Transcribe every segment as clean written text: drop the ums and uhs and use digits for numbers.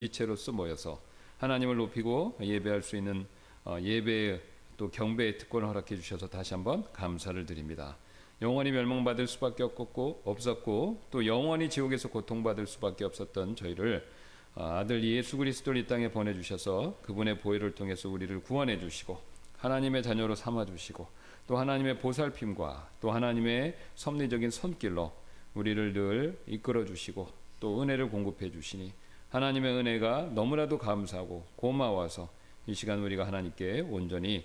지체로서 모여서 하나님을 높이고 예배할 수 있는 예배의 또 경배의 특권을 허락해 주셔서 다시 한번 감사를 드립니다. 영원히 멸망받을 수밖에 없었고 또 영원히 지옥에서 고통받을 수밖에 없었던 저희를 아들 예수 그리스도를 이 땅에 보내주셔서 그분의 보혈을 통해서 우리를 구원해 주시고 하나님의 자녀로 삼아 주시고 또 하나님의 보살핌과 또 하나님의 섭리적인 손길로 우리를 늘 이끌어 주시고 또 은혜를 공급해 주시니 하나님의 은혜가 너무나도 감사하고 고마워서 이 시간 우리가 하나님께 온전히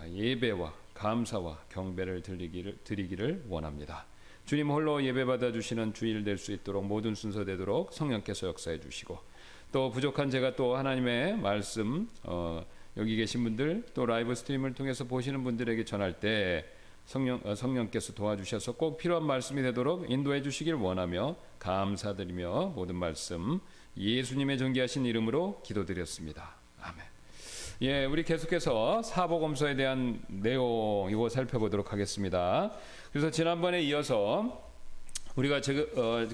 예배와 감사와 경배를 드리기를 원합니다. 주님 홀로 예배받아 주시는 주일 될 수 있도록 모든 순서 되도록 성령께서 역사해 주시고 또 부족한 제가 또 하나님의 말씀 여기 계신 분들 또 라이브 스트림을 통해서 보시는 분들에게 전할 때 성령께서 도와주셔서 꼭 필요한 말씀이 되도록 인도해 주시길 원하며 감사드리며 모든 말씀 예수님의 존귀하신 이름으로 기도드렸습니다. 아멘. 예, 우리 계속해서 사복음서에 대한 내용 이거 살펴보도록 하겠습니다. 그래서 지난번에 이어서 우리가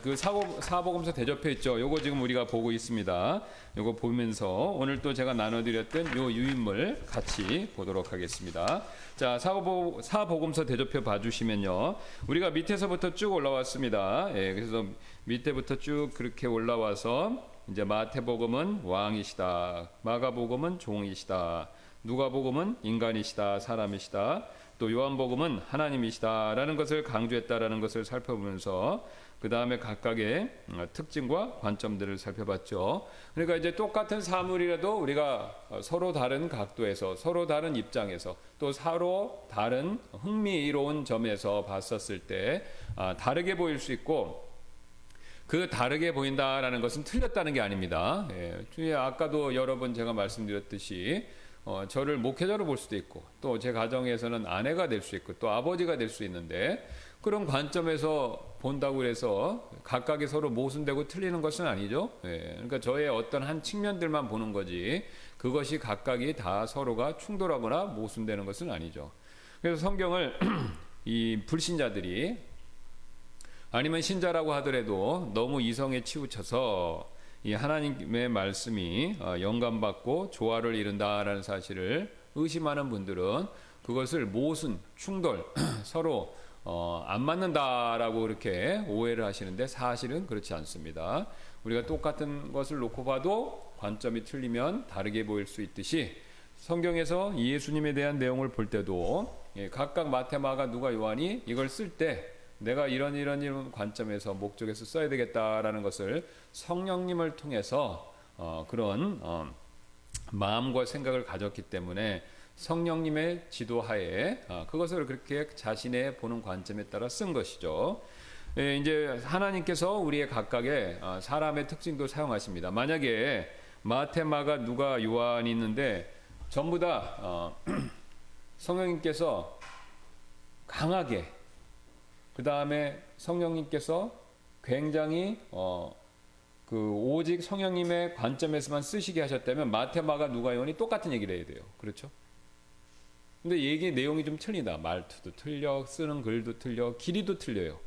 그 사복음서 대접해 있죠. 요거 지금 우리가 보고 있습니다. 요거 보면서 오늘 또 제가 나눠드렸던 요 유인물 같이 보도록 하겠습니다. 자, 사복음서 대접해 봐주시면요. 우리가 밑에서부터 쭉 올라왔습니다. 예, 그래서 밑에부터 쭉 그렇게 올라와서 이제 마태복음은 왕이시다. 마가복음은 종이시다. 누가복음은 인간이시다. 사람이시다. 또 요한복음은 하나님이시다라는 것을 강조했다라는 것을 살펴보면서 그 다음에 각각의 특징과 관점들을 살펴봤죠. 그러니까 이제 똑같은 사물이라도 우리가 서로 다른 각도에서 서로 다른 입장에서 또 서로 다른 흥미로운 점에서 봤었을 때 다르게 보일 수 있고 그 다르게 보인다라는 것은 틀렸다는 게 아닙니다. 예, 아까도 여러 번 제가 말씀드렸듯이 저를 목회자로 볼 수도 있고 또 제 가정에서는 아내가 될 수 있고 또 아버지가 될 수 있는데 그런 관점에서 본다고 해서 각각이 서로 모순되고 틀리는 것은 아니죠. 예, 그러니까 저의 어떤 한 측면들만 보는 거지 그것이 각각이 다 서로가 충돌하거나 모순되는 것은 아니죠. 그래서 성경을 이 불신자들이 아니면 신자라고 하더라도 너무 이성에 치우쳐서 이 하나님의 말씀이 영감받고 조화를 이룬다라는 사실을 의심하는 분들은 그것을 모순, 충돌, 서로 안 맞는다라고 그렇게 오해를 하시는데 사실은 그렇지 않습니다. 우리가 똑같은 것을 놓고 봐도 관점이 틀리면 다르게 보일 수 있듯이 성경에서 예수님에 대한 내용을 볼 때도 각각 마태, 마가, 누가, 요한이 이걸 쓸 때 내가 이런 관점에서 목적에서 써야 되겠다라는 것을 성령님을 통해서 그런 마음과 생각을 가졌기 때문에 성령님의 지도하에 그것을 그렇게 자신의 보는 관점에 따라 쓴 것이죠. 예, 이제 하나님께서 우리의 각각의 사람의 특징도 사용하십니다. 만약에 마태, 마가, 누가, 요한이 있는데 전부 다 성령님께서 강하게 그 다음에 성령님께서 굉장히 오직 성령님의 관점에서만 쓰시게 하셨다면 마태, 마가, 누가, 요한이 똑같은 얘기를 해야 돼요. 그렇죠? 근데 얘기 내용이 좀 틀리다. 말투도 틀려, 쓰는 글도 틀려, 길이도 틀려요.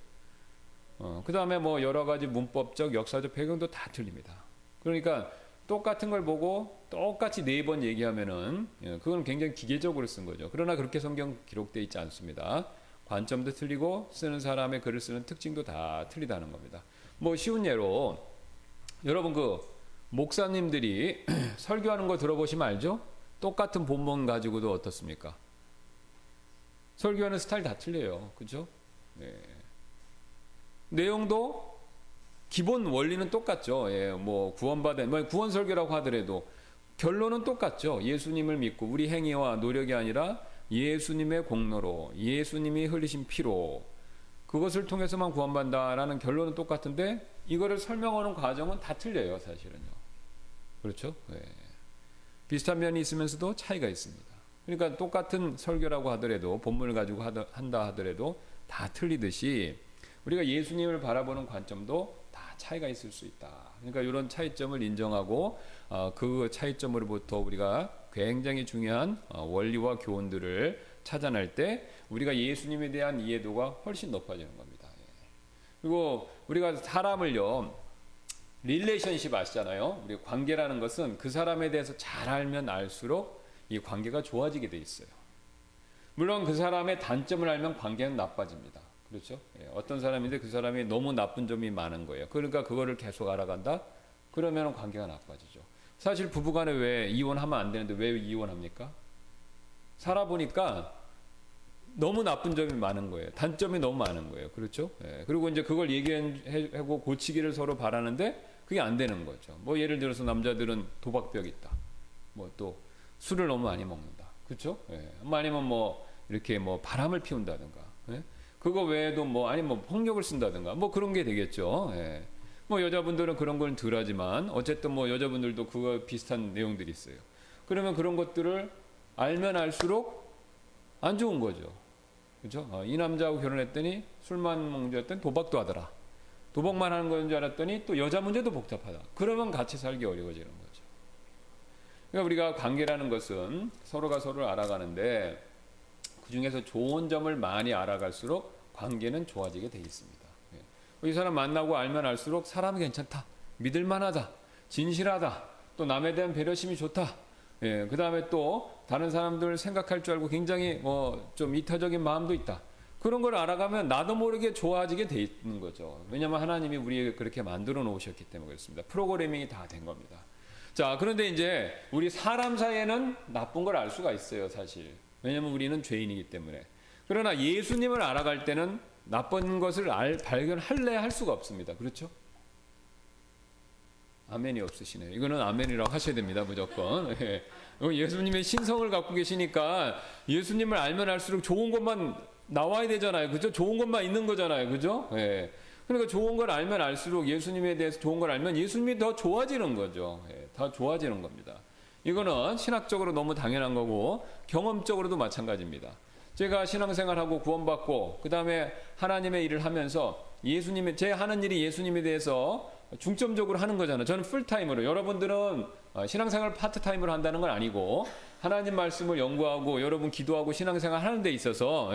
그 다음에 뭐 여러 가지 문법적, 역사적 배경도 다 틀립니다. 그러니까 똑같은 걸 보고 똑같이 4번 얘기하면은 그건 굉장히 기계적으로 쓴 거죠. 그러나 그렇게 성경 기록되어 있지 않습니다. 관점도 틀리고 쓰는 사람의 글을 쓰는 특징도 다 틀리다는 겁니다. 뭐 쉬운 예로 여러분 그 목사님들이 설교하는 거 들어보시면 알죠? 똑같은 본문 가지고도 어떻습니까? 설교하는 스타일 다 틀려요. 그렇죠? 네. 내용도 기본 원리는 똑같죠. 예, 뭐 구원 설교라고 하더라도 결론은 똑같죠. 예수님을 믿고 우리 행위와 노력이 아니라 예수님의 공로로 예수님이 흘리신 피로 그것을 통해서만 구원받는다라는 결론은 똑같은데 이거를 설명하는 과정은 다 틀려요. 사실은요. 그렇죠? 네. 비슷한 면이 있으면서도 차이가 있습니다. 그러니까 똑같은 설교라고 하더라도 본문을 가지고 한다 하더라도 다 틀리듯이 우리가 예수님을 바라보는 관점도 다 차이가 있을 수 있다. 그러니까 이런 차이점을 인정하고 그 차이점으로부터 우리가 굉장히 중요한 원리와 교훈들을 찾아낼 때 우리가 예수님에 대한 이해도가 훨씬 높아지는 겁니다. 그리고 우리가 사람을요 릴레이션십 아시잖아요. 우리 관계라는 것은 그 사람에 대해서 잘 알면 알수록 이 관계가 좋아지게 돼 있어요. 물론 그 사람의 단점을 알면 관계는 나빠집니다. 그렇죠? 예, 어떤 사람인데 그 사람이 너무 나쁜 점이 많은 거예요. 그러니까 그거를 계속 알아간다? 그러면 관계가 나빠지죠. 사실 부부간에 왜 이혼하면 안 되는데 왜 이혼합니까? 살아보니까 너무 나쁜 점이 많은 거예요. 단점이 너무 많은 거예요. 그렇죠? 예, 그리고 이제 그걸 얘기하고 고치기를 서로 바라는데 그게 안 되는 거죠. 뭐 예를 들어서 남자들은 도박벽이 있다. 뭐 또 술을 너무 많이 먹는다. 그렇죠? 예, 아니면 뭐 이렇게 뭐 바람을 피운다든가. 예? 그거 외에도 뭐 아니면 뭐 폭력을 쓴다든가 뭐 그런 게 되겠죠. 예. 뭐 여자분들은 그런 건 덜하지만 어쨌든 뭐 여자분들도 그거 비슷한 내용들이 있어요. 그러면 그런 것들을 알면 알수록 안 좋은 거죠. 그렇죠? 이 남자하고 결혼했더니 술만 먹는 줄 알았더니 도박도 하더라. 도박만 하는 건 줄 알았더니 또 여자 문제도 복잡하다. 그러면 같이 살기 어려워지는 거죠. 그러니까 우리가 관계라는 것은 서로가 서로를 알아가는데 그 중에서 좋은 점을 많이 알아갈수록 관계는 좋아지게 돼 있습니다. 이 사람 만나고 알면 알수록 사람이 괜찮다, 믿을만하다, 진실하다, 또 남에 대한 배려심이 좋다. 예, 그 다음에 또 다른 사람들 생각할 줄 알고 굉장히 좀 이타적인 마음도 있다. 그런 걸 알아가면 나도 모르게 좋아지게 돼 있는 거죠. 왜냐하면 하나님이 우리에게 그렇게 만들어 놓으셨기 때문에 그렇습니다. 프로그래밍이 다 된 겁니다. 자, 그런데 이제 우리 사람 사이에는 나쁜 걸 알 수가 있어요, 사실. 왜냐하면 우리는 죄인이기 때문에. 그러나 예수님을 알아갈 때는 나쁜 것을 발견할래 할 수가 없습니다. 그렇죠? 아멘이 없으시네요. 이거는 아멘이라고 하셔야 됩니다. 무조건. 예. 예수님의 신성을 갖고 계시니까 예수님을 알면 알수록 좋은 것만 나와야 되잖아요. 그죠? 좋은 것만 있는 거잖아요. 그죠? 예. 그러니까 좋은 걸 알면 알수록 예수님에 대해서 좋은 걸 알면 예수님이 더 좋아지는 거죠. 예. 더 좋아지는 겁니다. 이거는 신학적으로 너무 당연한 거고 경험적으로도 마찬가지입니다. 제가 신앙생활하고 구원받고 그 다음에 하나님의 일을 하면서 제 하는 일이 예수님에 대해서 중점적으로 하는 거잖아요. 저는 풀타임으로. 여러분들은 신앙생활 파트타임으로 한다는 건 아니고 하나님 말씀을 연구하고 여러분 기도하고 신앙생활 하는 데 있어서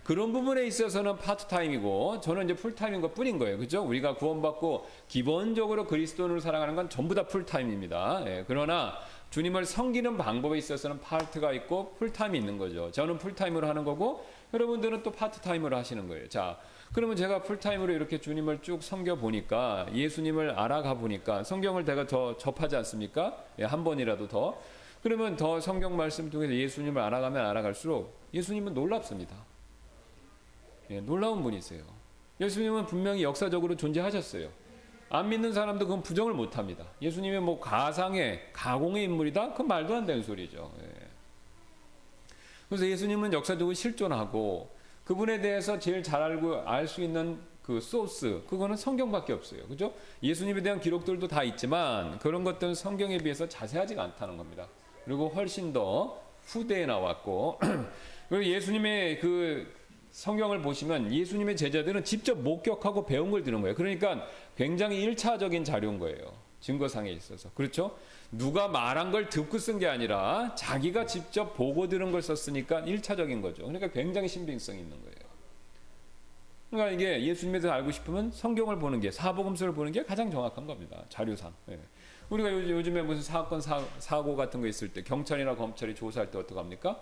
그런 부분에 있어서는 파트타임이고 저는 이제 풀타임인 것 뿐인 거예요. 그죠? 우리가 구원받고 기본적으로 그리스도인으로 살아가는 건 전부 다 풀타임입니다. 그러나 주님을 섬기는 방법에 있어서는 파트가 있고 풀타임이 있는 거죠. 저는 풀타임으로 하는 거고 여러분들은 또 파트타임으로 하시는 거예요. 자, 그러면 제가 풀타임으로 이렇게 주님을 쭉 섬겨 보니까 예수님을 알아가 보니까 성경을 내가 더 접하지 않습니까? 한 번이라도 더. 그러면 더 성경 말씀 통해서 예수님을 알아가면 알아갈수록 예수님은 놀랍습니다. 놀라운 분이세요. 예수님은 분명히 역사적으로 존재하셨어요. 안 믿는 사람도 그건 부정을 못합니다. 예수님이 뭐 가공의 인물이다? 그건 말도 안 되는 소리죠. 그래서 예수님은 역사적으로 실존하고 그분에 대해서 제일 잘 알고 알 수 있는 그 소스, 그거는 성경밖에 없어요. 그죠? 예수님에 대한 기록들도 다 있지만 그런 것들은 성경에 비해서 자세하지가 않다는 겁니다. 그리고 훨씬 더 후대에 나왔고 그리고 예수님의 그 성경을 보시면 예수님의 제자들은 직접 목격하고 배운 걸 들은 거예요. 그러니까 굉장히 1차적인 자료인 거예요. 증거상에 있어서. 그렇죠? 누가 말한 걸 듣고 쓴 게 아니라 자기가 직접 보고 들은 걸 썼으니까 1차적인 거죠. 그러니까 굉장히 신빙성이 있는 거예요. 그러니까 이게 예수님에 대해서 알고 싶으면 성경을 보는 게, 사복음서를 보는 게 가장 정확한 겁니다. 자료상. 우리가 요즘에 무슨 사건, 사고 같은 거 있을 때 경찰이나 검찰이 조사할 때 어떡합니까?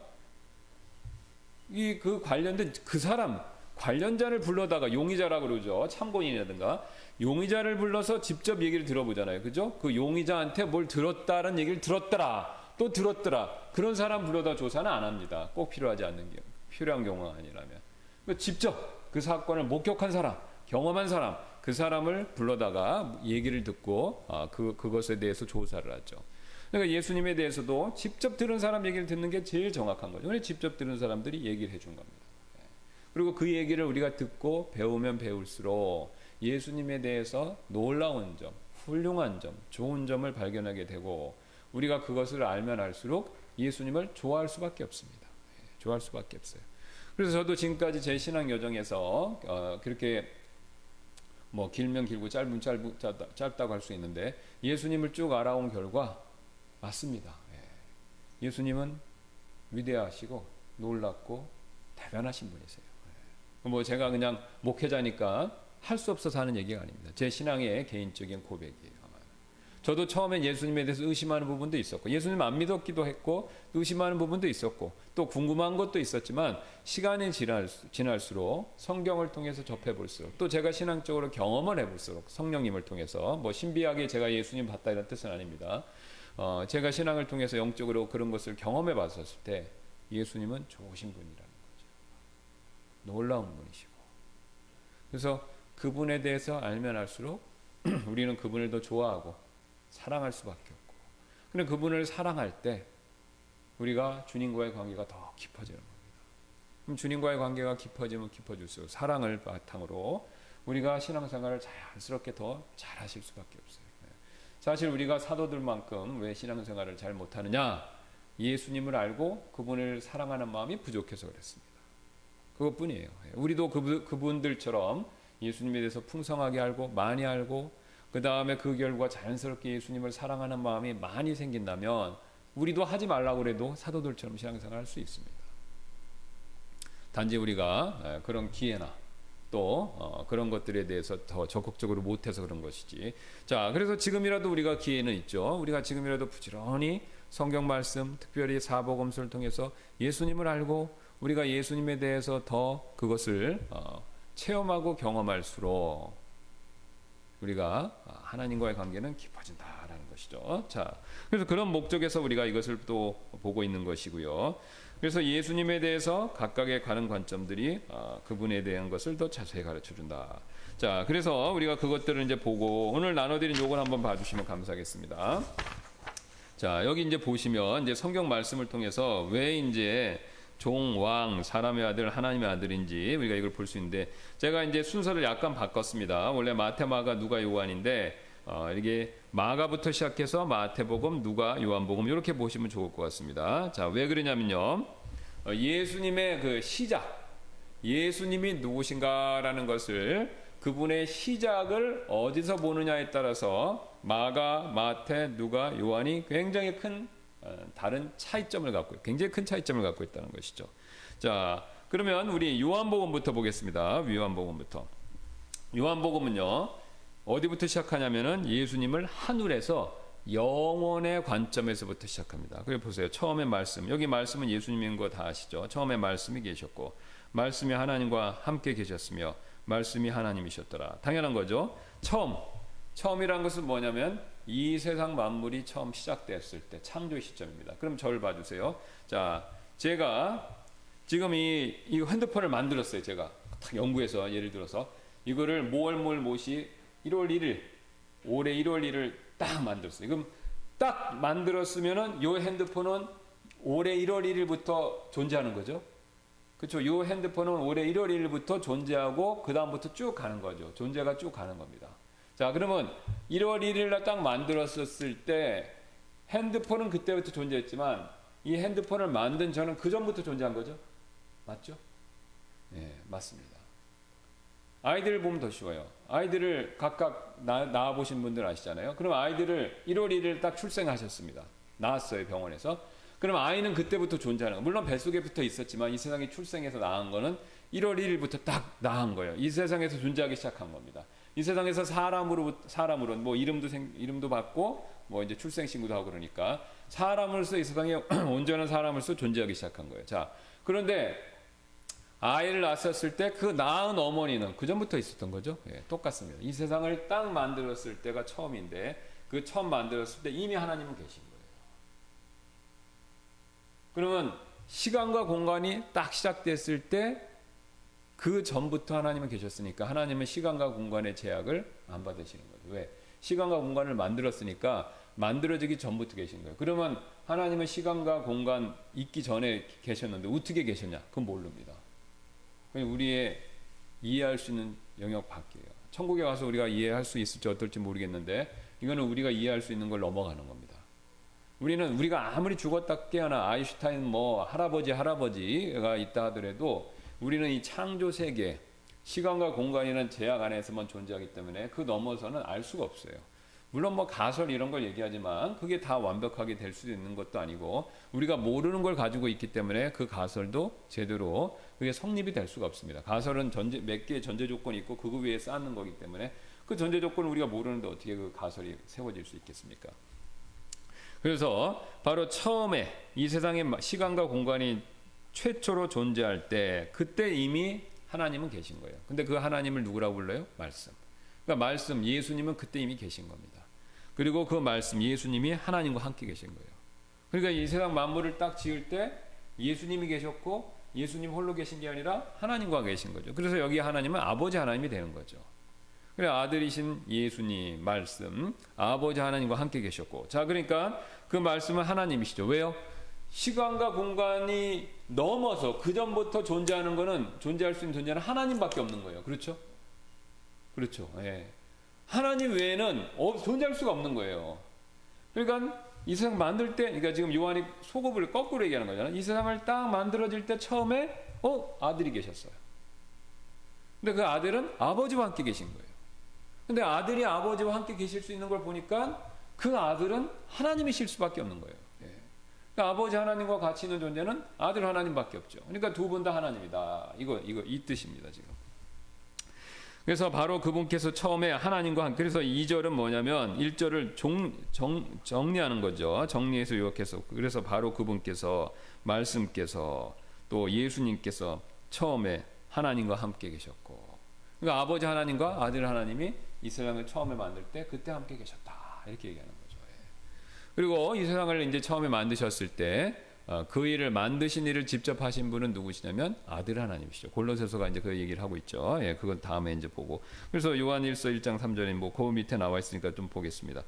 그 관련된 그 사람 관련자를 불러다가 용의자라고 그러죠. 참고인이라든가 용의자를 불러서 직접 얘기를 들어보잖아요. 그죠? 그 용의자한테 뭘 들었다는 얘기를 들었더라. 또 들었더라. 그런 사람 불러다 조사는 안 합니다. 꼭 필요하지 않는 경우. 필요한 경우가 아니라면. 그러니까 직접 그 사건을 목격한 사람, 경험한 사람, 그 사람을 불러다가 얘기를 듣고 그것에 대해서 조사를 하죠. 그러니까 예수님에 대해서도 직접 들은 사람 얘기를 듣는 게 제일 정확한 거죠. 그래서 직접 들은 사람들이 얘기를 해준 겁니다. 그리고 그 얘기를 우리가 듣고 배우면 배울수록 예수님에 대해서 놀라운 점, 훌륭한 점, 좋은 점을 발견하게 되고 우리가 그것을 알면 알수록 예수님을 좋아할 수밖에 없습니다. 좋아할 수밖에 없어요. 그래서 저도 지금까지 제 신앙 여정에서 그렇게 뭐 길면 길고 짧으면 짧다고 할 수 있는데 예수님을 쭉 알아온 결과 맞습니다. 예수님은 위대하시고 놀랍고 대단하신 분이세요. 뭐 제가 그냥 목회자니까 할 수 없어서 하는 얘기가 아닙니다. 제 신앙의 개인적인 고백이에요. 저도 처음엔 예수님에 대해서 의심하는 부분도 있었고, 예수님 안 믿었기도 했고, 의심하는 부분도 있었고, 또 궁금한 것도 있었지만, 시간이 지날수록 성경을 통해서 접해볼수록, 또 제가 신앙적으로 경험을 해볼수록, 성령님을 통해서, 뭐 신비하게 제가 예수님 봤다 이런 뜻은 아닙니다. 제가 신앙을 통해서 영적으로 그런 것을 경험해 봤었을 때, 예수님은 좋으신 분이라는 거죠. 놀라운 분이시고. 그래서 그분에 대해서 알면 알수록 우리는 그분을 더 좋아하고 사랑할 수밖에 없고, 근데 그분을 사랑할 때 우리가 주님과의 관계가 더 깊어지는 겁니다. 그럼 주님과의 관계가 깊어지면 깊어질수록 사랑을 바탕으로 우리가 신앙생활을 자연스럽게 더 잘하실 수밖에 없어요. 사실 우리가 사도들만큼 왜 신앙생활을 잘 못하느냐? 예수님을 알고 그분을 사랑하는 마음이 부족해서 그랬습니다. 그것뿐이에요. 우리도 그분들처럼 예수님에 대해서 풍성하게 알고 많이 알고, 그 다음에 그 결과 자연스럽게 예수님을 사랑하는 마음이 많이 생긴다면 우리도 하지 말라고 그래도 사도들처럼 신앙생활 할 수 있습니다. 단지 우리가 그런 기회나 또 그런 것들에 대해서 더 적극적으로 못해서 그런 것이지. 자, 그래서 지금이라도 우리가 기회는 있죠. 우리가 지금이라도 부지런히 성경 말씀, 특별히 사복음서를 통해서 예수님을 알고 우리가 예수님에 대해서 더 그것을 체험하고 경험할수록 우리가 하나님과의 관계는 깊어진다라는 것이죠. 자, 그래서 그런 목적에서 우리가 이것을 또 보고 있는 것이고요. 그래서 예수님에 대해서 각각의 가는 관점들이 그분에 대한 것을 더 자세히 가르쳐 준다. 자, 그래서 우리가 그것들을 이제 보고 오늘 나눠드린 요걸 한번 봐주시면 감사하겠습니다. 자, 여기 이제 보시면 이제 성경 말씀을 통해서 왜 이제 종, 왕, 사람의 아들, 하나님의 아들인지 우리가 이걸 볼 수 있는데, 제가 이제 순서를 약간 바꿨습니다. 원래 마태, 마가, 누가, 요한인데 이게 마가부터 시작해서 마태복음, 누가, 요한복음 이렇게 보시면 좋을 것 같습니다. 자, 왜 그러냐면요, 예수님의 그 시작, 예수님이 누구신가라는 것을, 그분의 시작을 어디서 보느냐에 따라서 마가, 마태, 누가, 요한이 굉장히 큰 다른 차이점을 갖고, 굉장히 큰 차이점을 갖고 있다는 것이죠. 자, 그러면 우리 요한복음부터 보겠습니다. 요한복음부터. 요한복음은요, 어디부터 시작하냐면은 예수님을 하늘에서 영원의 관점에서부터 시작합니다. 그래 보세요. 처음에 말씀, 여기 말씀은 예수님인 거 다 아시죠? 처음에 말씀이 계셨고, 말씀이 하나님과 함께 계셨으며, 말씀이 하나님이셨더라. 당연한 거죠. 처음이란 것은 뭐냐면 이 세상 만물이 처음 시작됐을 때 창조 시점입니다. 그럼 저를 봐주세요. 자, 제가 지금 이 핸드폰을 만들었어요. 제가 딱 연구해서, 예를 들어서 이거를 모시 1월 1일, 올해 1월 1일 딱 만들었어요. 그럼 딱 만들었으면은 이 핸드폰은 올해 1월 1일부터 존재하는 거죠. 그렇죠. 이 핸드폰은 올해 1월 1일부터 존재하고 그 다음부터 쭉 가는 거죠. 존재가 쭉 가는 겁니다. 자, 그러면 1월 1일 날 딱 만들었을 때 핸드폰은 그때부터 존재했지만 이 핸드폰을 만든 저는 그 전부터 존재한 거죠. 맞죠? 네, 맞습니다. 아이들을 보면 더 쉬워요. 아이들을 각각 낳아보신 분들 아시잖아요. 그럼 아이들을 1월 1일 딱 출생하셨습니다. 낳았어요, 병원에서. 그럼 아이는 그때부터 존재하는 거예요. 물론 뱃속에 붙어 있었지만 이 세상에 출생해서 낳은 거는 1월 1일부터 딱 낳은 거예요. 이 세상에서 존재하기 시작한 겁니다. 이 세상에서 사람으로 뭐 이름도 받고 뭐 이제 출생신고도 하고, 그러니까 사람으로서 이 세상에 온전한 사람으로서 존재하기 시작한 거예요. 자, 그런데 아이를 낳았을 때 그 낳은 어머니는 그 전부터 있었던 거죠. 예, 똑같습니다. 이 세상을 딱 만들었을 때가 처음인데, 그 처음 만들었을 때 이미 하나님은 계신 거예요. 그러면 시간과 공간이 딱 시작됐을 때 그 전부터 하나님은 계셨으니까 하나님은 시간과 공간의 제약을 안 받으시는 거예요. 왜? 시간과 공간을 만들었으니까 만들어지기 전부터 계신 거예요. 그러면 하나님은 시간과 공간 있기 전에 계셨는데 어떻게 계셨냐? 그건 모릅니다. 우리의 이해할 수 있는 영역 밖이에요. 천국에 가서 우리가 이해할 수 있을지 어떨지 모르겠는데, 이거는 우리가 이해할 수 있는 걸 넘어가는 겁니다. 우리가 아무리 죽었다 깨어나 아인슈타인 뭐 할아버지가 있다 하더라도 우리는 이 창조 세계, 시간과 공간이라는 제약 안에서만 존재하기 때문에 그 넘어서는 알 수가 없어요. 물론 뭐 가설 이런 걸 얘기하지만 그게 다 완벽하게 될 수 있는 것도 아니고, 우리가 모르는 걸 가지고 있기 때문에 그 가설도 제대로 그게 성립이 될 수가 없습니다. 가설은 몇 개의 전제 조건이 있고 그 위에 쌓는 거기 때문에 그 전제 조건을 우리가 모르는데 어떻게 그 가설이 세워질 수 있겠습니까? 그래서 바로 처음에 이 세상에 시간과 공간이 최초로 존재할 때 그때 이미 하나님은 계신 거예요. 근데 그 하나님을 누구라고 불러요? 말씀. 그러니까 말씀, 예수님은 그때 이미 계신 겁니다. 그리고 그 말씀, 예수님이 하나님과 함께 계신 거예요. 그러니까 이 세상 만물을 딱 지을 때 예수님이 계셨고 예수님 홀로 계신 게 아니라 하나님과 계신 거죠. 그래서 여기 하나님은 아버지 하나님이 되는 거죠. 그래 아들이신 예수님 말씀 아버지 하나님과 함께 계셨고 자 그러니까 그 말씀은 하나님이시죠. 왜요? 시간과 공간이 넘어서 그 전부터 존재하는 거는 존재할 수 있는 존재는 하나님밖에 없는 거예요. 그렇죠? 그렇죠. 예. 하나님 외에는 존재할 수가 없는 거예요. 그러니까 이 세상 만들 때 그러니까 지금 요한이 소급을 거꾸로 얘기하는 거잖아요. 이 세상을 딱 만들어질 때 처음에 아들이 계셨어요. 근데 그 아들은 아버지와 함께 계신 거예요. 근데 아들이 아버지와 함께 계실 수 있는 걸 보니까 그 아들은 하나님이실 수밖에 없는 거예요. 예. 그러니까 아버지 하나님과 같이 있는 존재는 아들 하나님밖에 없죠. 그러니까 두 분 다 하나님이다. 이 뜻입니다 지금. 그래서 바로 그분께서 처음에 하나님과 함께 그래서 2절은 뭐냐면 1절을 정리하는 거죠. 정리해서 요약해서 그래서 바로 그분께서 말씀께서 또 예수님께서 처음에 하나님과 함께 계셨고 그러니까 아버지 하나님과 아들 하나님이 이 세상을 처음에 만들 때 그때 함께 계셨다 이렇게 얘기하는 거죠. 그리고 이 세상을 이제 처음에 만드셨을 때 그 일을 만드신 일을 직접 하신 분은 누구시냐면 아들 하나님이시죠. 골로새서가 이제 그 얘기를 하고 있죠. 예, 그건 다음에 이제 보고. 그래서 요한일서 1장 3절에 그 밑에 나와 있으니까 좀 보겠습니다.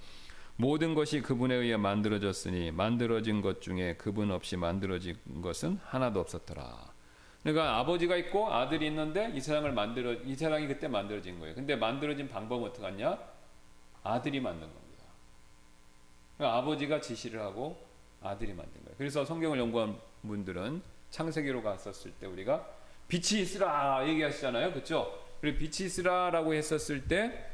모든 것이 그분에 의해 만들어졌으니 만들어진 것 중에 그분 없이 만들어진 것은 하나도 없었더라. 그러니까 아버지가 있고 아들이 있는데 이 세상이 그때 만들어진 거예요. 근데 만들어진 방법은 어떻게 하냐? 아들이 만든 겁니다. 그러니까 아버지가 지시를 하고 아들이 만든 거예요. 그래서 성경을 연구한 분들은 창세기로 갔었을 때 우리가 빛이 있으라 얘기하시잖아요. 그렇죠? 그리고 빛이 있으라라고 했었을 때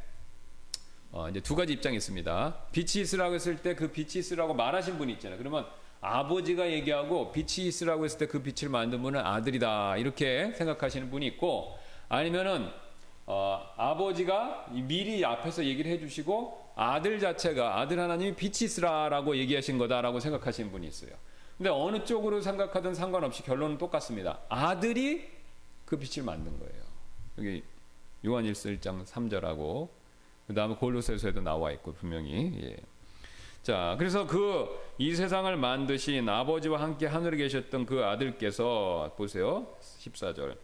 이제 두 가지 입장이 있습니다. 빛이 있으라고 했을 때 그 빛이 있으라고 말하신 분이 있잖아요. 그러면 아버지가 얘기하고 빛이 있으라고 했을 때 그 빛을 만든 분은 아들이다 이렇게 생각하시는 분이 있고 아니면은 아버지가 미리 앞에서 얘기를 해주시고 아들 자체가 아들 하나님이 빛이 있으라라고 얘기하신 거다라고 생각하시는 분이 있어요. 근데 어느 쪽으로 생각하든 상관없이 결론은 똑같습니다. 아들이 그 빛을 만든 거예요. 여기 요한일서 1장 3절하고 그 다음에 골로새서에도 나와 있고 분명히 예. 자 그래서 이 세상을 만드신 아버지와 함께 하늘에 계셨던 그 아들께서 보세요 14절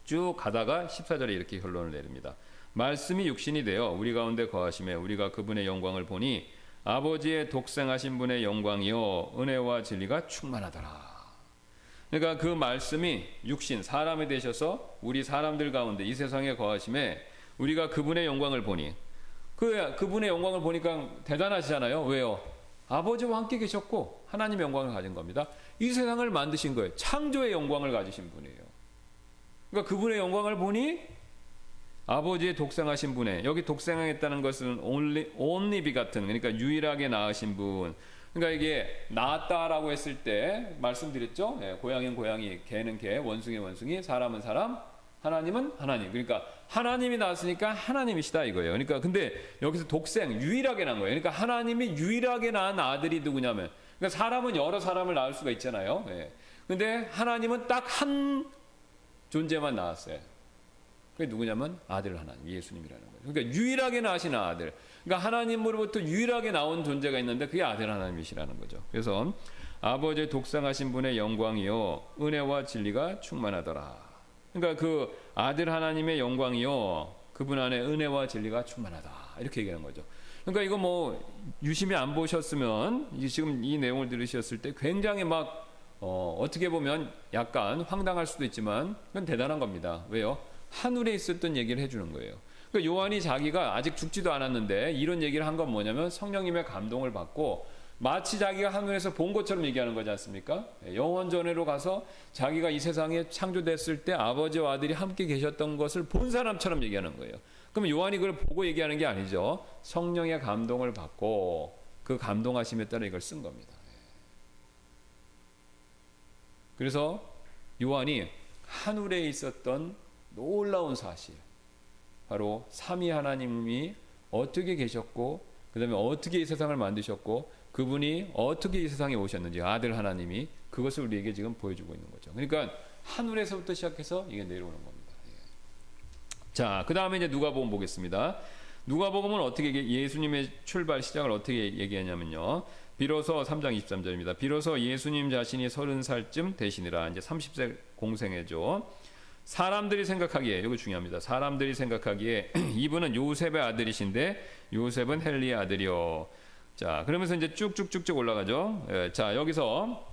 쭉 가다가 14절에 이렇게 결론을 내립니다. 말씀이 육신이 되어 우리 가운데 거하심에 우리가 그분의 영광을 보니 아버지의 독생하신 분의 영광이요 은혜와 진리가 충만하더라. 그러니까 그 말씀이 육신 사람이 되셔서 우리 사람들 가운데 이 세상에 거하심에 우리가 그분의 영광을 보니 그분의 영광을 보니까 대단하시잖아요. 왜요? 아버지와 함께 계셨고 하나님의 영광을 가진 겁니다. 이 세상을 만드신 거예요. 창조의 영광을 가지신 분이에요. 그러니까 그분의 영광을 보니 아버지의 독생하신 분의 여기 독생하겠다는 것은 only begotten 그러니까 유일하게 낳으신 분. 그러니까 이게 낳았다라고 했을 때 말씀드렸죠. 예, 고양이는 고양이, 개는 개, 원숭이 원숭이, 사람은 사람, 하나님은 하나님. 그러니까 하나님이 낳았으니까 하나님이시다 이거예요. 그러니까 근데 여기서 독생 유일하게 낳은 거예요. 그러니까 하나님이 유일하게 낳은 아들이 누구냐면 그러니까 사람은 여러 사람을 낳을 수가 있잖아요. 예. 근데 하나님은 딱 한 존재만 낳았어요. 그게 누구냐면 아들 하나님, 예수님이라는 거예요. 그러니까 유일하게 낳으신 아들. 그러니까 하나님으로부터 유일하게 나온 존재가 있는데 그게 아들 하나님이시라는 거죠. 그래서 아버지의 독생하신 분의 영광이요 은혜와 진리가 충만하더라. 그러니까 그 아들 하나님의 영광이요 그분 안에 은혜와 진리가 충만하다 이렇게 얘기하는 거죠. 그러니까 이거 뭐 유심히 안 보셨으면 지금 이 내용을 들으셨을 때 굉장히 막 어떻게 보면 약간 황당할 수도 있지만 그건 대단한 겁니다. 왜요? 하늘에 있었던 얘기를 해주는 거예요. 그러니까 요한이 자기가 아직 죽지도 않았는데 이런 얘기를 한 건 뭐냐면 성령님의 감동을 받고 마치 자기가 하늘에서 본 것처럼 얘기하는 거지 않습니까? 영원전회로 가서 자기가 이 세상에 창조됐을 때 아버지와 아들이 함께 계셨던 것을 본 사람처럼 얘기하는 거예요. 그럼 요한이 그걸 보고 얘기하는 게 아니죠. 성령의 감동을 받고 그 감동하심에 따라 이걸 쓴 겁니다. 그래서 요한이 하늘에 있었던 놀라운 사실 바로 삼위 하나님이 어떻게 계셨고 그 다음에 어떻게 이 세상을 만드셨고 그분이 어떻게 이 세상에 오셨는지 아들 하나님이 그것을 우리에게 지금 보여주고 있는 거죠. 그러니까 하늘에서부터 시작해서 이게 내려오는 겁니다. 자, 그 다음에 이제 누가복음 보겠습니다. 누가복음은 어떻게 예수님의 출발 시작을 어떻게 얘기하냐면요. 비로소 3장 23절입니다. 비로소 예수님 자신이 30살쯤 되시니라. 이제 30세 공생애죠. 사람들이 생각하기에 이거 중요합니다. 사람들이 생각하기에 이분은 요셉의 아들이신데 요셉은 헬리의 아들이요. 자, 그러면서 이제 쭉쭉쭉쭉 올라가죠. 자, 여기서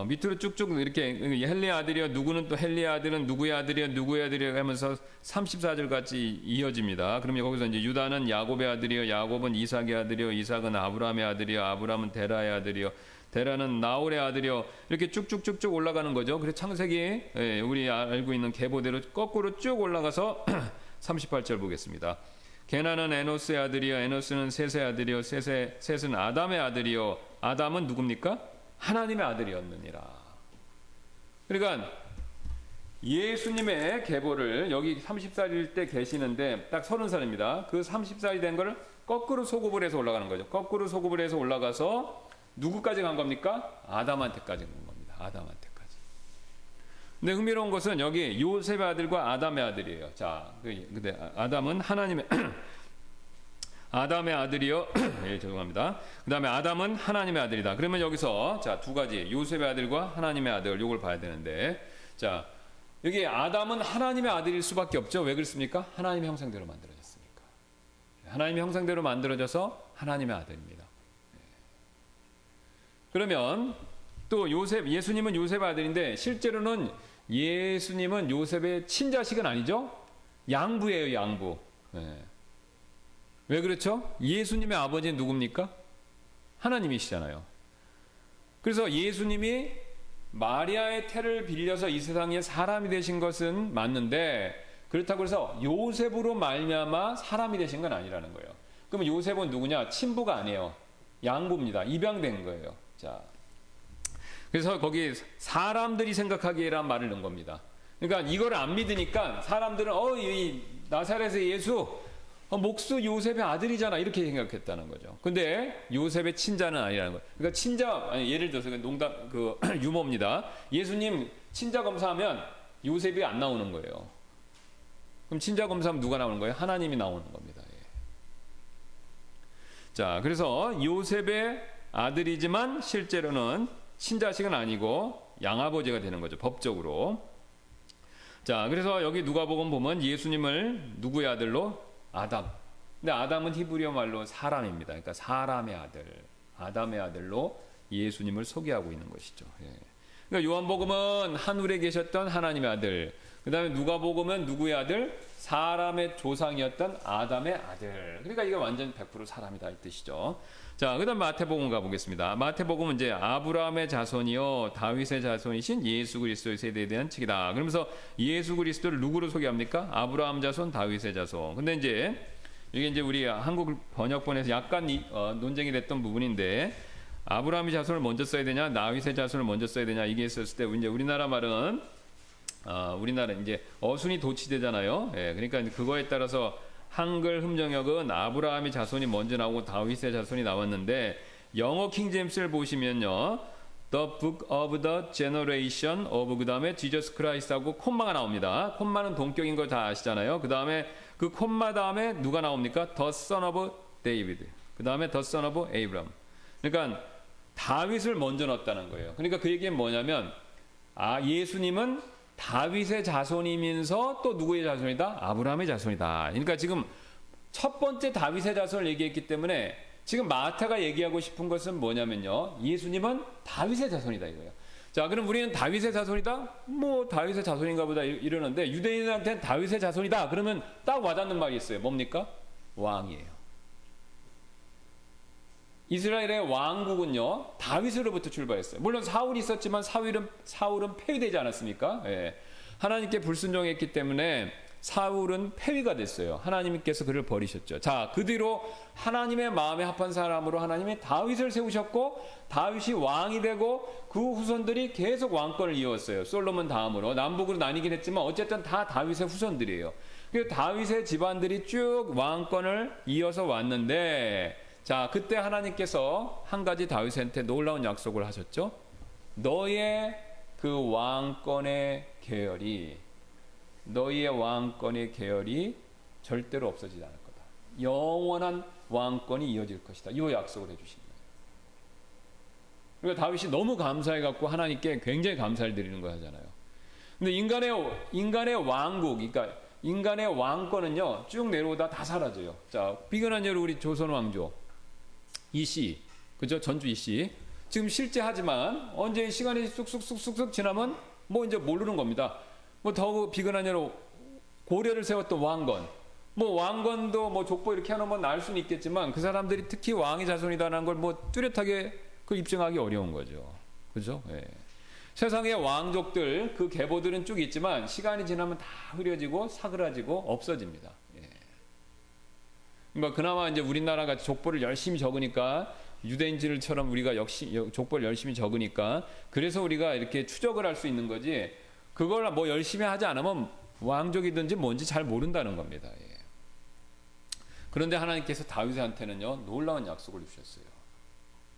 밑으로 쭉쭉 이렇게 헬리의 아들이요. 누구는 또 헬리의 아들은 누구의 아들이요. 누구의 아들이요 하면서 34절까지 이어집니다. 그러면 거기서 이제 유다는 야곱의 아들이요. 야곱은 이삭의 아들이요. 이삭은 아브라함의 아들이요. 아브라함은 데라의 아들이요. 데라는 나홀의 아들이요. 이렇게 쭉쭉쭉쭉 올라가는 거죠. 그래서 창세기 우리 알고 있는 계보대로 거꾸로 쭉 올라가서 38절 보겠습니다. 게나는 에노스의 아들이요. 에노스는 셋의 아들이요. 셋은 아담의 아들이요. 아담은 누굽니까? 하나님의 아들이었느니라. 그러니까 예수님의 계보를 여기 30살일 때 계시는데 딱 30살입니다. 그 30살이 된 거를 거꾸로 소급을 해서 올라가는 거죠. 거꾸로 소급을 해서 올라가서 누구까지 간 겁니까? 아담한테까지 간 겁니다. 아담한테까지. 근데 흥미로운 것은 여기 요셉의 아들과 아담의 아들이에요. 자, 근데 아담은 하나님의 아담의 아들이요. 예, 죄송합니다. 그 다음에 아담은 하나님의 아들이다. 그러면 여기서 자, 두 가지 요셉의 아들과 하나님의 아들 요걸 봐야 되는데 자, 여기 아담은 하나님의 아들일 수밖에 없죠. 왜 그렇습니까? 하나님의 형상대로 만들어졌으니까. 하나님의 형상대로 만들어져서 하나님의 아들입니다. 그러면 또 예수님은 요셉의 아들인데 실제로는 예수님은 요셉의 친자식은 아니죠? 양부예요, 양부. 네. 왜 그렇죠? 예수님의 아버지는 누굽니까? 하나님이시잖아요. 그래서 예수님이 마리아의 태를 빌려서 이 세상에 사람이 되신 것은 맞는데 그렇다고 해서 요셉으로 말미암아 사람이 되신 건 아니라는 거예요. 그러면 요셉은 누구냐? 친부가 아니에요. 양부입니다. 입양된 거예요. 자, 그래서 거기 사람들이 생각하기에란 말을 넣은 겁니다. 그러니까 이걸 안 믿으니까 사람들은 이 나사렛의 예수 목수 요셉의 아들이잖아 이렇게 생각했다는 거죠. 근데 요셉의 친자는 아니라는 거예요. 그러니까 친자 예를 들어서 농담 유머입니다. 예수님 친자 검사하면 요셉이 안 나오는 거예요. 그럼 친자 검사하면 누가 나오는 거예요? 하나님이 나오는 겁니다. 예. 자, 그래서 요셉의 아들이지만 실제로는 친자식은 아니고 양아버지가 되는 거죠. 법적으로. 자, 그래서 여기 누가복음 보면 예수님을 누구의 아들로? 아담. 근데 아담은 히브리어 말로 사람입니다. 그러니까 사람의 아들, 아담의 아들로 예수님을 소개하고 있는 것이죠. 예. 그러니까 요한복음은 하늘에 계셨던 하나님의 아들. 그 다음에 누가복음은 누구의 아들? 사람의 조상이었던 아담의 아들. 그러니까 이게 완전 100% 사람이다 이 뜻이죠. 자, 그 다음 마태복음 가보겠습니다. 마태복음은 이제 아브라함의 자손이요 다윗의 자손이신 예수 그리스도의 세대에 대한 책이다. 그러면서 예수 그리스도를 누구로 소개합니까? 아브라함 자손, 다윗의 자손. 근데 이제 이게 이제 우리 한국 번역본에서 약간 논쟁이 됐던 부분인데 아브라함의 자손을 먼저 써야 되냐, 다윗의 자손을 먼저 써야 되냐 이게 있었을 때 이제 우리나라 말은 우리나라 이제 어순이 도치되잖아요. 예, 그러니까 그거에 따라서 한글 흠정역은 아브라함의 자손이 먼저 나오고 다윗의 자손이 나왔는데 영어 킹제임스를 보시면요. The Book of the Generation of 그 다음에 Jesus Christ하고 콤마가 나옵니다. 콤마는 동격인 거 다 아시잖아요. 그 다음에 그 콤마 다음에 누가 나옵니까? The Son of David. 그 다음에 The Son of Abraham. 그러니까 다윗을 먼저 넣었다는 거예요. 그러니까 그 얘기는 뭐냐면 예수님은 다윗의 자손이면서 또 누구의 자손이다? 아브라함의 자손이다. 그러니까 지금 첫 번째 다윗의 자손을 얘기했기 때문에 지금 마태가 얘기하고 싶은 것은 뭐냐면요. 예수님은 다윗의 자손이다 이거예요. 자, 그럼 우리는 다윗의 자손이다? 뭐 다윗의 자손인가 보다 이러는데 유대인한테는 다윗의 자손이다. 그러면 딱 와닿는 말이 있어요. 뭡니까? 왕이에요. 이스라엘의 왕국은요 다윗으로부터 출발했어요. 물론 사울이 있었지만 사울은 폐위되지 않았습니까? 예. 하나님께 불순종했기 때문에 사울은 폐위가 됐어요. 하나님께서 그를 버리셨죠. 자, 그 뒤로 하나님의 마음에 합한 사람으로 하나님이 다윗을 세우셨고 다윗이 왕이 되고 그 후손들이 계속 왕권을 이어왔어요. 솔로몬 다음으로 남북으로 나뉘긴 했지만 어쨌든 다 다윗의 후손들이에요. 그 다윗의 집안들이 쭉 왕권을 이어서 왔는데, 자, 그때 하나님께서 한 가지 다윗한테 놀라운 약속을 하셨죠. 너의 그 너희의 왕권의 계열이 절대로 없어지지 않을 거다. 영원한 왕권이 이어질 것이다. 이 약속을 해주신 거예요. 그러니까 다윗이 너무 감사해갖고 하나님께 굉장히 감사를 드리는 거 하잖아요. 근데 인간의 왕국, 그러니까 인간의 왕권은요, 쭉 내려오다 다 사라져요. 자, 비근한 예로 우리 조선 왕조 이씨, 그죠? 전주 이씨. 지금 실제 하지만 언제 시간이 쑥쑥 지나면 뭐 이제 모르는 겁니다. 뭐 더 비근한 예로 고려를 세웠던 왕건, 뭐 왕건도 뭐 족보 이렇게 해놓으면 알 수는 있겠지만 그 사람들이 특히 왕의 자손이다라는 걸 뭐 뚜렷하게 그 입증하기 어려운 거죠. 그죠? 예. 세상의 왕족들 그 계보들은 쭉 있지만 시간이 지나면 다 흐려지고 사그라지고 없어집니다. 예. 그러니까 그나마 이제 우리나라가 족보를 열심히 적으니까 유대인들처럼 우리가 역시 족보를 열심히 적으니까 그래서 우리가 이렇게 추적을 할 수 있는 거지. 그걸 뭐 열심히 하지 않으면 왕족이든지 뭔지 잘 모른다는 겁니다. 예. 그런데 하나님께서 다윗한테는요 놀라운 약속을 주셨어요.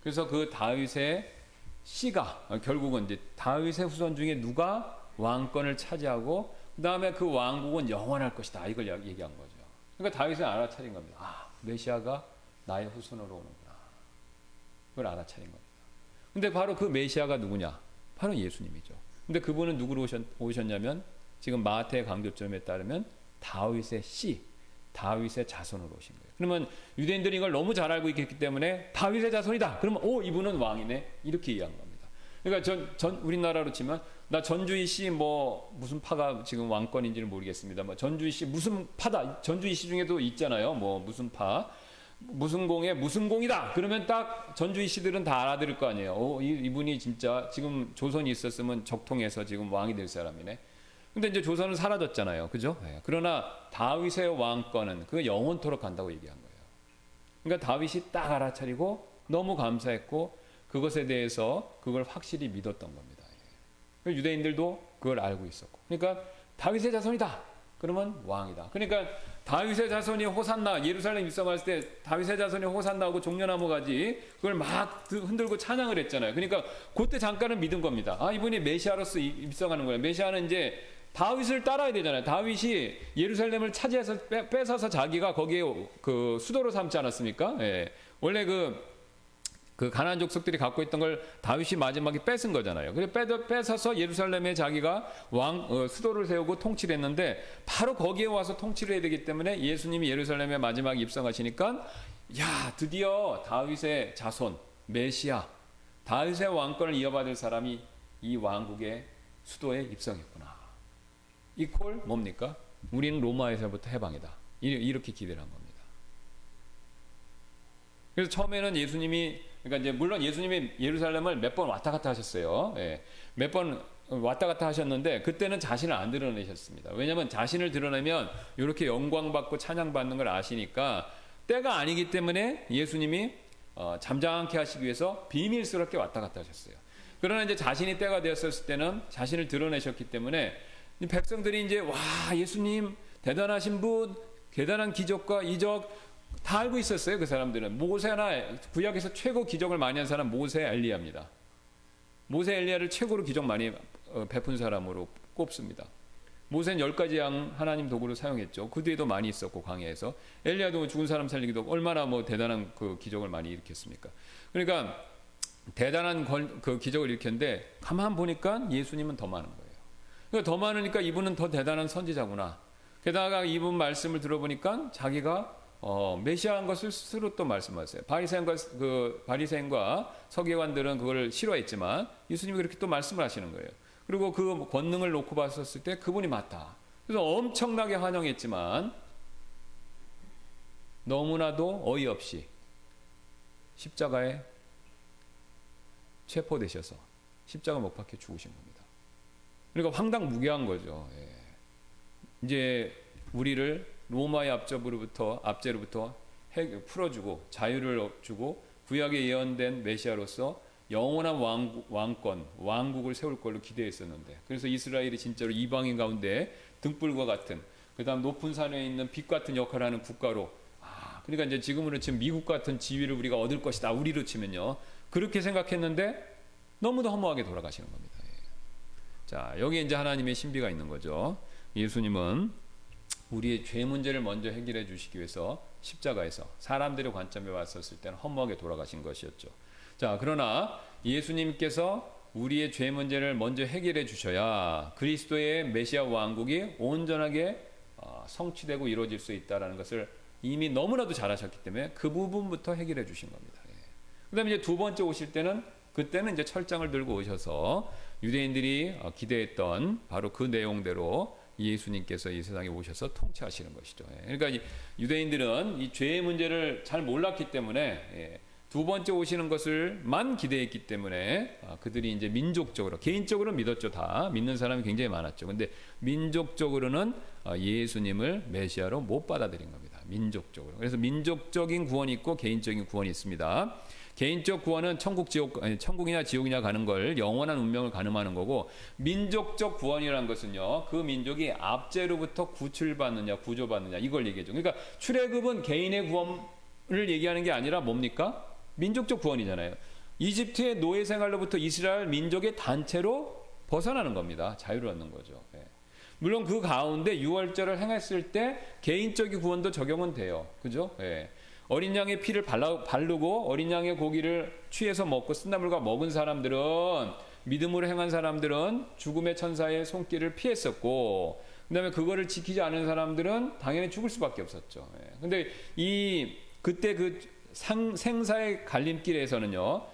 그래서 그 다윗의 씨가 결국은 이제 다윗의 후손 중에 누가 왕권을 차지하고 그 다음에 그 왕국은 영원할 것이다. 이걸 얘기한 거죠. 그러니까 다윗은 알아차린 겁니다. 아, 메시아가 나의 후손으로 오는구나. 그걸 알아차린 겁니다. 근데 바로 그 메시아가 누구냐? 바로 예수님이죠. 근데 그분은 누구로 오셨냐면 지금 마태의 강조점에 따르면 다윗의 씨, 다윗의 자손으로 오신 거예요. 그러면 유대인들이 이걸 너무 잘 알고 있기 때문에 다윗의 자손이다. 그러면 이분은 왕이네. 이렇게 이해한 겁니다. 그러니까 우리나라로 치면 나 전주희 씨 뭐 무슨 파가 지금 왕권인지는 모르겠습니다. 뭐 전주희 씨 무슨 파다. 전주희 씨 중에도 있잖아요. 뭐 무슨 파. 무슨 공에 무슨 공이다. 그러면 딱 전주희 씨들은 다 알아들을 거 아니에요. 이분이 진짜 지금 조선이 있었으면 적통해서 지금 왕이 될 사람이네. 근데 이제 조선은 사라졌잖아요. 그죠? 네. 그러나 다윗의 왕권은 그 영원토록 간다고 얘기한 거예요. 그러니까 다윗이 딱 알아차리고 너무 감사했고 그것에 대해서 그걸 확실히 믿었던 겁니다. 유대인들도 그걸 알고 있었고. 그러니까 다윗의 자손이다. 그러면 왕이다. 그러니까 다윗의 자손이 호산나, 예루살렘 입성했을 때 다윗의 자손이 호산나하고 종려나무 가지 그걸 막 흔들고 찬양을 했잖아요. 그러니까 그때 잠깐은 믿은 겁니다. 아, 이분이 메시아로서 입성하는 거예요. 메시아는 이제 다윗을 따라야 되잖아요. 다윗이 예루살렘을 차지해서 뺏어서 자기가 거기에 그 수도로 삼지 않았습니까? 예. 원래 그 가나안 족속들이 갖고 있던 걸 다윗이 마지막에 뺏은 거잖아요. 그래서 뺏어서 예루살렘에 자기가 수도를 세우고 통치를 했는데 바로 거기에 와서 통치를 해야 되기 때문에 예수님이 예루살렘에 마지막에 입성하시니까 야, 드디어 다윗의 자손 메시아, 다윗의 왕권을 이어받을 사람이 이 왕국의 수도에 입성했구나. 이 콜 뭡니까? 우리는 로마에서부터 해방이다. 이렇게 기대를 한 겁니다. 그래서 처음에는 예수님이, 그러니까 이제 물론 예수님이 예루살렘을 몇 번 왔다 갔다 하셨어요. 예. 몇 번 왔다 갔다 하셨는데 그때는 자신을 안 드러내셨습니다. 왜냐하면 자신을 드러내면 이렇게 영광받고 찬양받는 걸 아시니까 때가 아니기 때문에 예수님이 잠잠케 하시기 위해서 비밀스럽게 왔다 갔다 하셨어요. 그러나 이제 자신이 때가 되었을 때는 자신을 드러내셨기 때문에 백성들이 이제 와, 예수님 대단하신 분, 대단한 기적과 이적 다 알고 있었어요. 그 사람들은 모세나 구약에서 최고 기적을 많이 한 사람 모세 엘리야입니다. 모세 엘리야를 최고로 기적 많이 베푼 사람으로 꼽습니다. 모세는 10가지 양 하나님 도구를 사용했죠. 그 뒤에도 많이 있었고 광야에서 엘리야도 죽은 사람 살리기도 얼마나 뭐 대단한 그 기적을 많이 일으켰습니까? 그러니까 대단한 그 기적을 일으켰는데 가만 보니까 예수님은 더 많은 거예요. 그러니까 더 많으니까 이분은 더 대단한 선지자구나. 게다가 이분 말씀을 들어보니까 자기가 메시아한 것을 스스로 또 말씀하세요. 바리새인과 서기관들은 그걸 싫어했지만 예수님이 그렇게 또 말씀을 하시는 거예요. 그리고 그 권능을 놓고 봤었을 때 그분이 맞다. 그래서 엄청나게 환영했지만 너무나도 어이없이 십자가에 체포되셔서 십자가 못 박혀 죽으신 겁니다. 그러니까 황당무계한 거죠. 예. 이제 우리를 로마의 압제로부터 풀어주고 자유를 주고 구약에 예언된 메시아로서 영원한 왕국을 세울 걸로 기대했었는데 그래서 이스라엘이 진짜로 이방인 가운데 등불과 같은 그다음 높은 산에 있는 빛 같은 역할을 하는 국가로, 그러니까 이제 지금으로 치면 미국 같은 지위를 우리가 얻을 것이다, 우리로 치면요. 그렇게 생각했는데 너무도 허무하게 돌아가시는 겁니다. 자, 여기에 이제 하나님의 신비가 있는 거죠. 예수님은 우리의 죄 문제를 먼저 해결해 주시기 위해서 십자가에서 사람들의 관점에 왔었을 때는 허무하게 돌아가신 것이었죠. 자, 그러나 예수님께서 우리의 죄 문제를 먼저 해결해 주셔야 그리스도의 메시아 왕국이 온전하게 성취되고 이루어질 수 있다는 것을 이미 너무나도 잘하셨기 때문에 그 부분부터 해결해 주신 겁니다. 그다음에 이제 두 번째 오실 때는, 그때는 이제 철장을 들고 오셔서 유대인들이 기대했던 바로 그 내용대로 예수님께서 이 세상에 오셔서 통치하시는 것이죠. 그러니까 유대인들은 이 죄의 문제를 잘 몰랐기 때문에 두 번째 오시는 것을만 기대했기 때문에 그들이 이제 민족적으로, 개인적으로 믿었죠. 다 믿는 사람이 굉장히 많았죠. 근데 민족적으로는 예수님을 메시아로 못 받아들인 겁니다. 민족적으로. 그래서 민족적인 구원이 있고 개인적인 구원이 있습니다. 개인적 구원은 천국이냐 지옥이냐 가는 걸, 영원한 운명을 가늠하는 거고, 민족적 구원이라는 것은요, 그 민족이 압제로부터 구출받느냐 구조받느냐 이걸 얘기해줘. 그러니까 출애굽은 개인의 구원을 얘기하는 게 아니라 뭡니까? 민족적 구원이잖아요. 이집트의 노예 생활로부터 이스라엘 민족의 단체로 벗어나는 겁니다. 자유를 얻는 거죠. 물론 그 가운데 유월절을 행했을 때 개인적인 구원도 적용은 돼요. 그죠? 어린 양의 피를 바르고 어린 양의 고기를 취해서 먹고 쓴나물과 먹은 사람들은, 믿음으로 행한 사람들은 죽음의 천사의 손길을 피했었고, 그 다음에 그거를 지키지 않은 사람들은 당연히 죽을 수밖에 없었죠. 근데 그때 그 생사의 갈림길에서는요,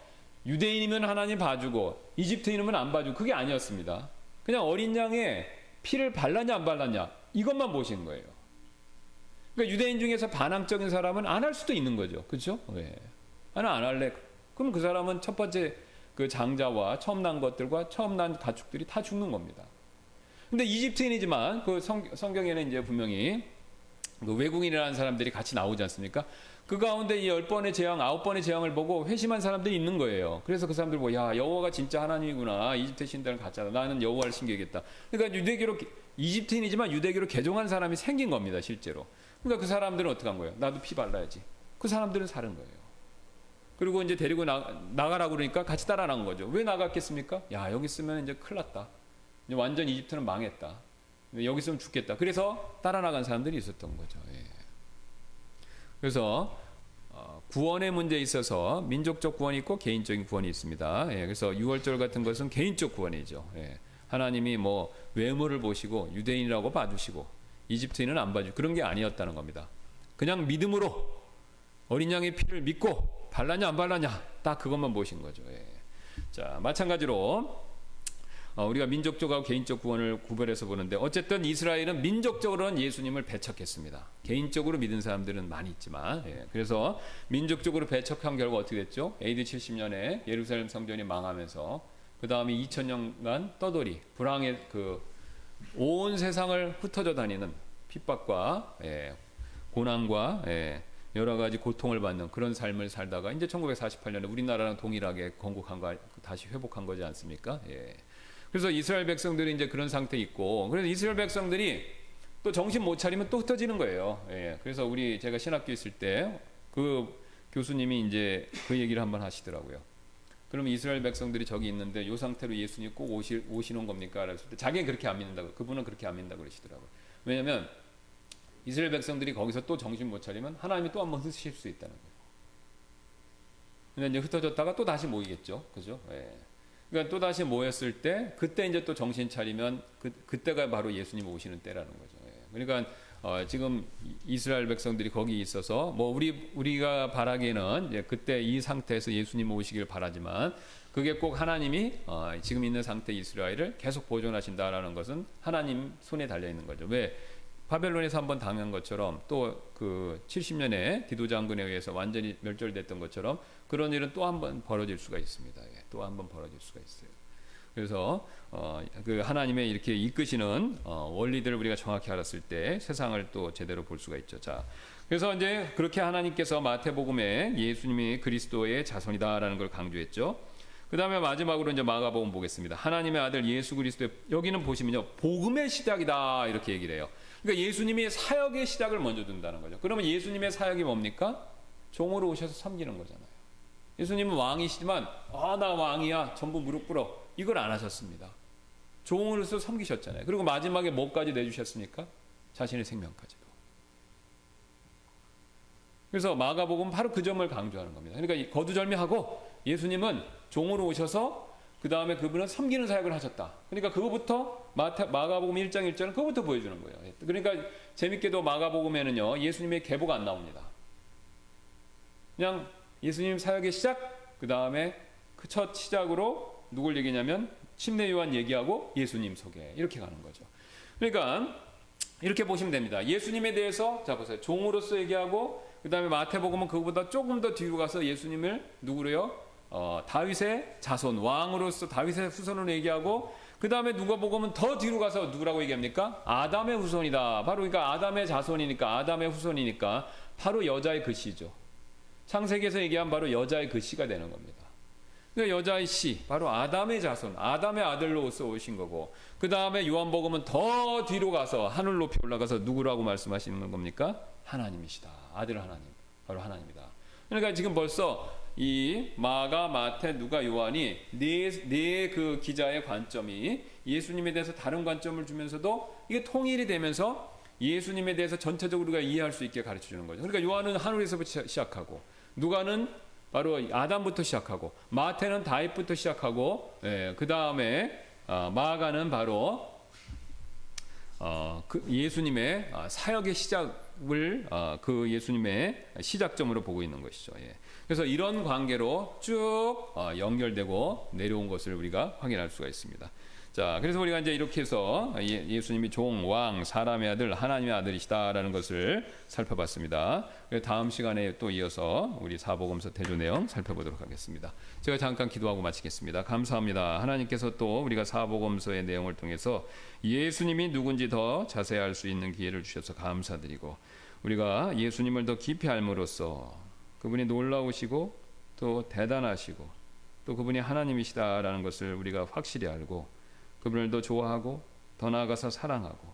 유대인이면 하나님 봐주고 이집트인이면 안 봐주고 그게 아니었습니다. 그냥 어린 양의 피를 발랐냐 안 발랐냐 이것만 보시는 거예요. 그러니까 유대인 중에서 반항적인 사람은 안 할 수도 있는 거죠. 그렇죠? 왜? 나는 안 할래. 그럼 그 사람은 첫 번째 그 장자와 처음 난 것들과 처음 난 가축들이 다 죽는 겁니다. 근데 이집트인이지만 그 성경에는 이제 분명히 그 외국인이라는 사람들이 같이 나오지 않습니까? 그 가운데 이 10번의 재앙, 9번의 재앙을 보고 회심한 사람들이 있는 거예요. 그래서 그 사람들 보고, 야, 여호와가 진짜 하나님이구나. 이집트 신들은 가짜다. 나는 여호와를 신기하겠다. 그러니까 유대교로, 이집트인이지만 유대교로 개종한 사람이 생긴 겁니다, 실제로. 그러니까 그 사람들은 어떻게 한 거예요? 나도 피 발라야지. 그 사람들은 사는 거예요. 그리고 이제 데리고 나가라고 그러니까 같이 따라 나간 거죠. 왜 나갔겠습니까? 야, 여기 있으면 이제 큰일 났다. 이제 완전 이집트는 망했다. 여기 있으면 죽겠다. 그래서 따라 나간 사람들이 있었던 거죠. 그래서 구원의 문제에 있어서 민족적 구원이 있고 개인적인 구원이 있습니다. 그래서 유월절 같은 것은 개인적 구원이죠. 하나님이 뭐 외모를 보시고 유대인이라고 봐주시고 이집트인은 안 봐주고 그런 게 아니었다는 겁니다. 그냥 믿음으로 어린 양의 피를 믿고 발랐냐 안 발랐냐 딱 그것만 보신 거죠. 자, 마찬가지로 우리가 민족적하고 개인적 구원을 구별해서 보는데, 어쨌든 이스라엘은 민족적으로는 예수님을 배척했습니다. 개인적으로 믿은 사람들은 많이 있지만, 그래서 민족적으로 배척한 결과 어떻게 됐죠? AD 70년에 예루살렘 성전이 망하면서 그 다음에 2000년간 떠돌이 불황의 그 온 세상을 흩어져 다니는 핍박과 고난과 여러 가지 고통을 받는 그런 삶을 살다가 이제 1948년에 우리나라랑 동일하게 건국한 거 다시 회복한 거지 않습니까? 그래서 이스라엘 백성들이 이제 그런 상태에 있고, 그래서 이스라엘 백성들이 또 정신 못 차리면 또 흩어지는 거예요. 그래서 제가 신학교 있을 때 그 교수님이 이제 그 얘기를 한번 하시더라고요. 그러면 이스라엘 백성들이 저기 있는데 이 상태로 예수님 꼭 오시는 겁니까? 그랬을 때 자기는 그렇게 안 믿는다고, 그분은 그렇게 안 믿는다고 그러시더라고요. 왜냐하면 이스라엘 백성들이 거기서 또 정신 못 차리면 하나님이 또 한번 흩으실 수 있다는 거예요. 근데 이제 흩어졌다가 또 다시 모이겠죠, 그죠? 그러니까 또 다시 모였을 때 그때 이제 또 정신 차리면 그때가 바로 예수님 오시는 때라는 거죠. 그러니까 지금 이스라엘 백성들이 거기 있어서 뭐 우리가 바라기에는 이제 그때 이 상태에서 예수님 오시길 바라지만 그게 꼭 하나님이 지금 있는 상태 이스라엘을 계속 보존하신다라는 것은 하나님 손에 달려 있는 거죠. 왜? 바벨론에서 한번 당한 것처럼 또 그 70년에 디도 장군에 의해서 완전히 멸절됐던 것처럼 그런 일은 또 한번 벌어질 수가 있습니다. 또 한번 벌어질 수가 있어요. 그래서 그 하나님의 이렇게 이끄시는 원리들을 우리가 정확히 알았을 때 세상을 또 제대로 볼 수가 있죠. 자, 그래서 이제 그렇게 하나님께서 마태복음에 예수님이 그리스도의 자손이다라는 걸 강조했죠. 그 다음에 마지막으로 이제 마가복음 보겠습니다. 하나님의 아들 예수 그리스도, 여기는 보시면요 복음의 시작이다 이렇게 얘기를 해요. 그러니까 예수님이 사역의 시작을 먼저 둔다는 거죠. 그러면 예수님의 사역이 뭡니까? 종으로 오셔서 섬기는 거잖아요. 예수님은 왕이시지만 나 왕이야 전부 무릎 꿇어 이걸 안 하셨습니다. 종으로서 섬기셨잖아요. 그리고 마지막에 뭐까지 내주셨습니까? 자신의 생명까지도. 그래서 마가복음은 바로 그 점을 강조하는 겁니다. 그러니까 거두절미하고 예수님은 종으로 오셔서 그 다음에 그분은 섬기는 사역을 하셨다. 그러니까 그거부터 마가복음 1장 1절은 그거부터 보여주는 거예요. 그러니까 재밌게도 마가복음에는요 예수님의 계보가 안 나옵니다. 그냥 예수님 사역의 시작, 그 다음에 그 첫 시작으로 누굴 얘기냐면 침례 요한 얘기하고 예수님 소개 이렇게 가는 거죠. 그러니까 이렇게 보시면 됩니다. 예수님에 대해서 자 보세요. 종으로서 얘기하고 그 다음에 마태복음은 그거보다 조금 더 뒤로 가서 예수님을 누구로요? 다윗의 자손, 왕으로서 다윗의 후손으로 얘기하고 그 다음에 누가복음은 더 뒤로 가서 누구라고 얘기합니까? 아담의 후손이다. 바로 그러니까 아담의 자손이니까 아담의 후손이니까 바로 여자의 그 씨죠. 창세기에서 얘기한 바로 여자의 그 씨가 되는 겁니다. 그러니까 여자의 씨, 바로 아담의 자손, 아담의 아들로서 오신 거고 그 다음에 요한복음은 더 뒤로 가서 하늘 높이 올라가서 누구라고 말씀하시는 겁니까? 하나님이시다. 아들 하나님, 바로 하나님이다. 그러니까 지금 벌써 이 마가, 마태, 누가, 요한이 네 그 기자의 관점이 예수님에 대해서 다른 관점을 주면서도 이게 통일이 되면서 예수님에 대해서 전체적으로 우리가 이해할 수 있게 가르쳐 주는 거죠. 그러니까 요한은 하늘에서부터 시작하고 누가는 바로 아담부터 시작하고 마태는 다윗부터 시작하고 그 다음에 마가는 바로 그 예수님의 사역의 시작을 그 예수님의 시작점으로 보고 있는 것이죠. 예. 그래서 이런 관계로 쭉 연결되고 내려온 것을 우리가 확인할 수가 있습니다. 자, 그래서 우리가 이제 이렇게 해서 예수님이 종, 왕, 사람의 아들, 하나님의 아들이시다라는 것을 살펴봤습니다. 다음 시간에 또 이어서 우리 사복음서 대조 내용 살펴보도록 하겠습니다. 제가 잠깐 기도하고 마치겠습니다. 감사합니다. 하나님께서 또 우리가 사복음서의 내용을 통해서 예수님이 누군지 더 자세히 알 수 있는 기회를 주셔서 감사드리고 우리가 예수님을 더 깊이 알므로써 그분이 놀라우시고 또 대단하시고 또 그분이 하나님이시다라는 것을 우리가 확실히 알고 그분을 더 좋아하고 더 나아가서 사랑하고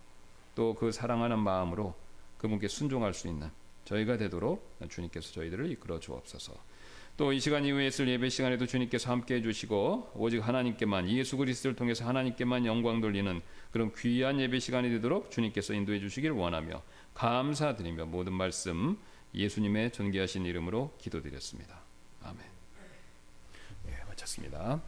또 그 사랑하는 마음으로 그분께 순종할 수 있는 저희가 되도록 주님께서 저희들을 이끌어 주옵소서. 또 이 시간 이후에 있을 예배 시간에도 주님께서 함께 해주시고 오직 하나님께만 예수 그리스도를 통해서 하나님께만 영광 돌리는 그런 귀한 예배 시간이 되도록 주님께서 인도해 주시길 원하며 감사드리며 모든 말씀 예수님의 존귀하신 이름으로 기도드렸습니다. 아멘. 예, 마쳤습니다.